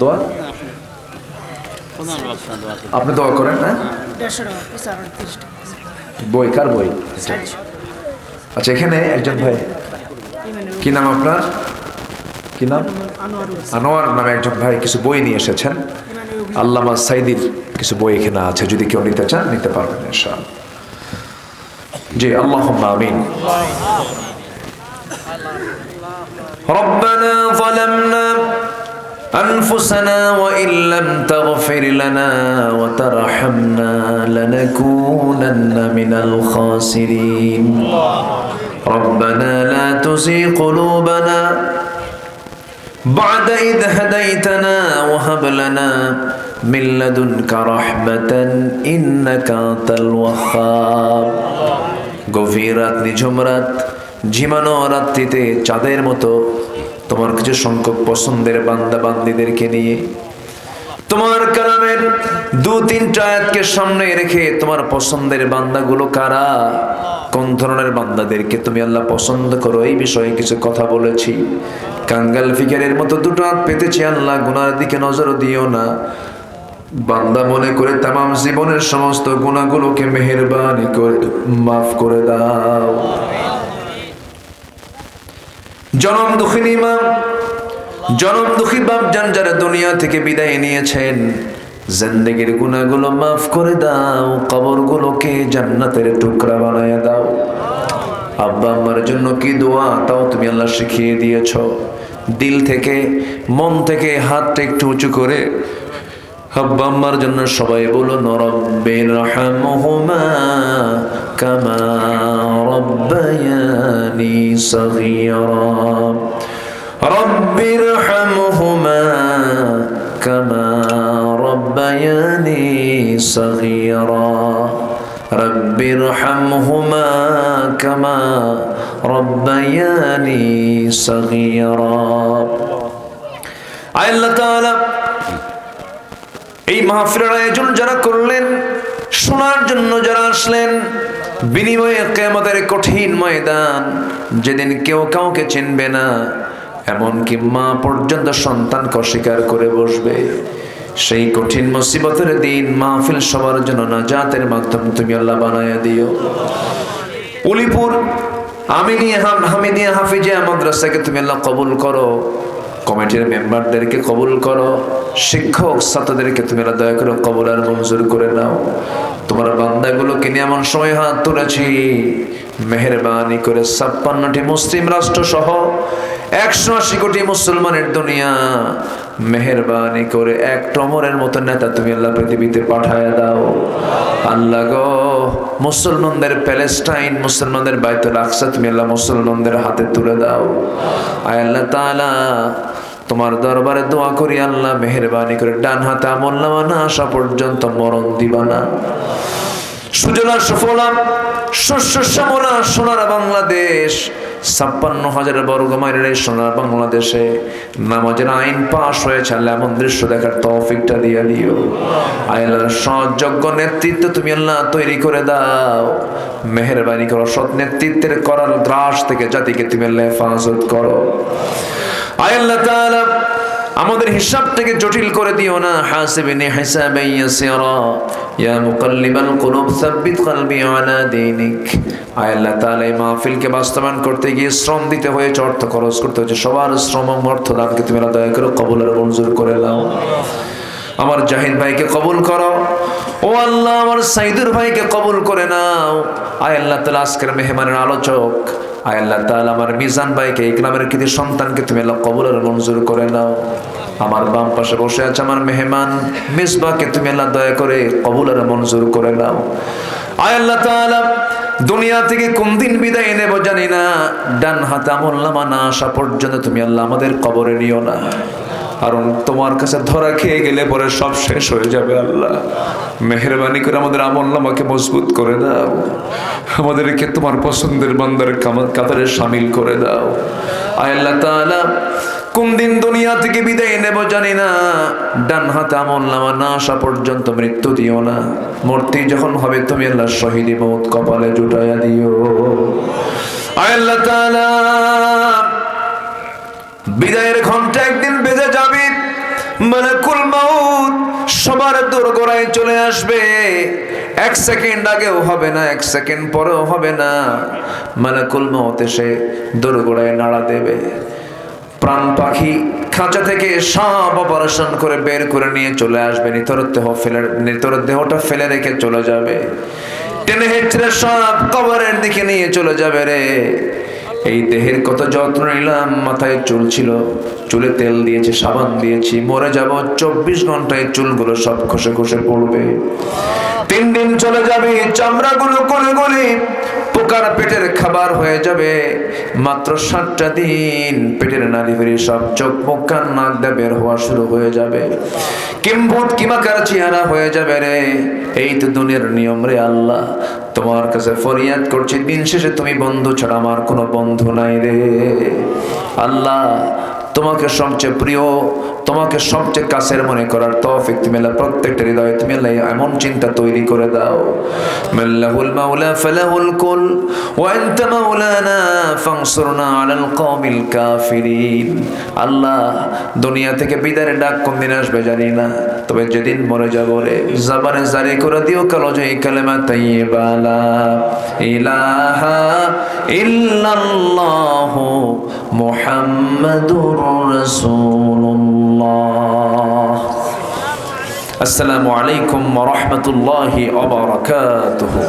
দোয়া আপনি দোয়া করেন না? বই কার বই? আচ্ছা, এখানে একজন ভাই, কি নাম আপনার? কি নাম? আনোয়ার নামে একজন ভাই কিছু বই নিয়ে এসেছেন। আল্লামা সাইদির কিছু বই এখানে আছে, যদি কেউ নিতে চান নিতে পারবেন ইনশাআল্লাহ। জি, আল্লাহুম্মা আমিন। ربنا ظلمنا أنفسنا وإن لم تغفر لنا وترحمنا لنكونن من الخاسرين ربنا لا تزغ قلوبنا بعد إذ هديتنا وهب لنا من لدنك رحمة إنك أنت الوهاب গভীর রাত, নিঝুম রাত, ঝিমানো রাত্রিতে চাঁদের মতো তোমার কিছু সংখ্যক পছন্দের বান্দা বান্দীদেরকে নিয়ে তোমার কালামের 2-3টা আয়াতকে সামনে রেখে তোমার পছন্দের বান্দাগুলো কারা, কোন ধরনের বান্দাদেরকে তুমি আল্লাহ পছন্দ করো, এই বিষয়ে কিছু কথা বলেছি। কাঙ্গাল ফিকারের মতো দুটো হাত পেতেছি আল্লাহ, গুনার দিকে নজর দিও না। বান্দা মনে করে তামাম জীবনের সমস্ত গুনাহগুলোকে মেহেরবানি করে মাফ করে দাও। জনম দুঃখিনী মা, জনম দুঃখী বাপ জান যারা দুনিয়া থেকে বিদায় নিয়েছেন, জিন্দেগির গুনাহগুলো মাফ করে দাও, কবরগুলোকে জান্নাতের টুকরা বানায় দাও। আব্বা আম্মার জন্য কি দোয়া তাও তুমি আল্লাহ শিখিয়ে দিয়েছো। দিল থেকে, মন থেকে হাতটা একটু উঁচু করে আব্বা আম্মার জন্য সবাই বলো, রব্বিরহামহুমা কামা রব্বায়ানি সগীরা, রব্বিরহামহুমা কামা রব্বায়ানি সগীরা, রব্বিরহামহুমা কামা রব্বায়ানি সগীরা। আল্লাহ তাআলা এই মাহফিলের আয়োজন যারা করলেন, শোনার জন্য যারা আসলেন, বিনিময়ে কিয়ামতের কঠিন ময়দান, যেদিন কেউ কাউকে চিনবে না, এমনকি মা পর্যন্ত সন্তানকে অস্বীকার করে বসবে, সেই কঠিন মুসিবতের দিন মাহফিল সবার জন্য নাজাতের মাধ্যম তুমি আল্লাহ বানায়া দিও। উলিপুর হামিদিয়া হাফিজিয়া মাদ্রাসাকে তুমি আল্লাহ কবুল করো, কমিটির মেম্বারদেরকে কবুল করো, শিক্ষক ছাত্রদেরকে তুমি দয়া করে কবুল আর মঞ্জুর করে নাও। তোমার বান্দাগুলোকে নিয়ে এমন সময় হাত তুলেছি, মেহেরবানি করে 56টি মুসলিম রাষ্ট্র সহ 180 কোটি মুসলমানের দুনিয়া, মেহেরবানি করে এক টমরের মতো নেতা তুমি আল্লাহ পৃথিবীতে পাঠায় দাও। আল্লাহ গো, মুসলমানদের প্যালেস্টাইন, মুসলমানদের বাইতুল আকসা তুমি আল্লাহ মুসলমানদের হাতে তুলে দাও। আয় আল্লাহ তাআলা, তোমার দরবারে দোয়া করি আল্লাহ, মেহেরবানি করে ডান হাতে আমলনামা না আসা পর্যন্ত মরণ দিবা না। সুজলা সুফলা শস্য শ্যামলা সোনার বাংলাদেশ, 56,000 বর্গ মাইলের এই সোনার বাংলাদেশে নামাজের আইন পাশ হয়েছে আল্লাহ, এমন দৃশ্য দেখার তৌফিকটা দিয়ে দিও। আল্লাহ, সৎযোগ্য নেতৃত্ব তুমি আল্লাহ তৈরি করে দাও, মেহেরবানি করো, সৎ নেতৃত্বের করার ত্রাস থেকে জাতিকে তুমি আল্লাহ হেফাজত করো। আল্লাহ তাআলা আমাদের হিসাবটাকে জটিল করে দিও না। হাসিবনি হিসাবান ইয়াসিরা, ইয়া মুকাল্লিবাল কুলুব সাব্বিত কলবি আলা দীনিক। আল্লাহ তাআলা এই মাহফিলকে বাস্তবায়ন করতে গিয়ে শ্রম দিতে হয়েছে, অর্থ খরচ করতে হয়েছে, সবার শ্রম অর্থ দানকে তুমি দয়া করে কবুল আর মঞ্জুর করে নাও। আমার জাহিদ ভাইকে কবুল করো, ও আল্লাহ আমার সাইদুর ভাইকে কবুল করে নাও। আয় আল্লাহ তাআলা আজকের মেহমানের আলোচক, আয় আল্লাহ তাআলা আমার মিজান ভাইকে, ইকরামের কৃতি সন্তানকে তুমি আল্লাহ কবুল আর মঞ্জুর করে নাও। আমার বাম পাশে বসে আছে আমার মেহমান মিসবাহকে তুমি আল্লাহ দয়া করে কবুল আর মঞ্জুর করে নাও। আয় আল্লাহ তাআলা, দুনিয়া থেকে কোন দিন বিদায় নেব জানি না, ডান হাতে আমলনামা না আসা পর্যন্ত তুমি আল্লাহ আমাদের কবরে নিও না, কারণ তোমার কাছে ধরা খেয়ে গেলে পরে সব শেষ হয়ে যাবে। আল্লাহ মেহেরবানি করে আমাদের আমলনামাকে মজবুত করে দাও, আমাদেরকে তোমার পছন্দের বান্দার কাতারে শামিল করে দাও। আয় আল্লাহ তাআলা, কোন দিন দুনিয়া থেকে বিদায় নেব জানি না, ডান হাতে আমলনামা না আসা পর্যন্ত মৃত্যু দিও না। মূর্তি যখন হবে তুমি আল্লাহ শহীদি মওত কপালে জুটাইয়া দিও। আয় আল্লাহ তাআলা, বিদায়ের ঘন্টা একদিন বেজে যাবে, মালাকুল মাউত সবার দোরগোড়ায় চলে আসবে। 1 সেকেন্ড আগেও হবে না, 1 সেকেন্ড পরেও হবে না। মালাকুল মাউত এসে দোরগোড়ায় নাড়া দেবে। প্রাণ পাখি খাঁচা থেকে সব অপারেশন করে বের করে নিয়ে চলে আসবে। নিতর দেহটা ফেলে রেখে চলে যাবে। টেনে হেঁচড়ে সব কবরের দিকে নিয়ে চলে যাবে রে। এই দেহের কত যত্ন নিলাম, মাথায় চুল ছিল, চুলে তেল দিয়েছি, সাবান দিয়েছি, মরে যাব 24 ঘন্টায় চুলগুলো সব খসে খসে পড়বে। 3 দিন চলে যাবে, চামড়াগুলো গলে গলে পোকার পেটের খাবার হয়ে যাবে। মাত্র 7টা দিন পেটের নালী বেরিয়ে সব চোখ মুখ কান নাক দিয়ে বের হওয়া শুরু হয়ে যাবে। কিম্ভূত কিমাকার চেহারা হয়ে যাবে রে। এই তো দুনিয়ার নিয়ম রে আল্লাহ, তোমার কাছে ফরিয়াদ করছি, দিন শেষে তুমি বন্ধু ছাড়া আমার কোনো বন্ধু নাই রে আল্লাহ। তোমাকে সবচেয়ে প্রিয়, তোমাকে সবচেয়ে কাছের মনে করার তৌফিক তুমি আল্লাহ প্রত্যেকটা হৃদয়ে তুমি আল্লাহ এমন চিন্তা তৈরি করে দাও। মাল্লাহুল মাওলা ফালাহুল কুল ওয়া আনতা মাওলানা ফানসুরনা আলাল কওমিল কাফিরিন। আল্লাহ, দুনিয়া থেকে বিদায়ের ডাক কোন দিন আসবে জানি না, তবে যেদিন মরে যাব রে, জবানে জারি করে দিও কালেমায়ে কালেমা তাইয়্যিবা লা ইলাহা ইল্লাল্লাহু মুহাম্মাদুর রাসূলুল্লাহ। আসসালামু আলাইকুম ওয়া রাহমাতুল্লাহি ওয়া বারাকাতুহু।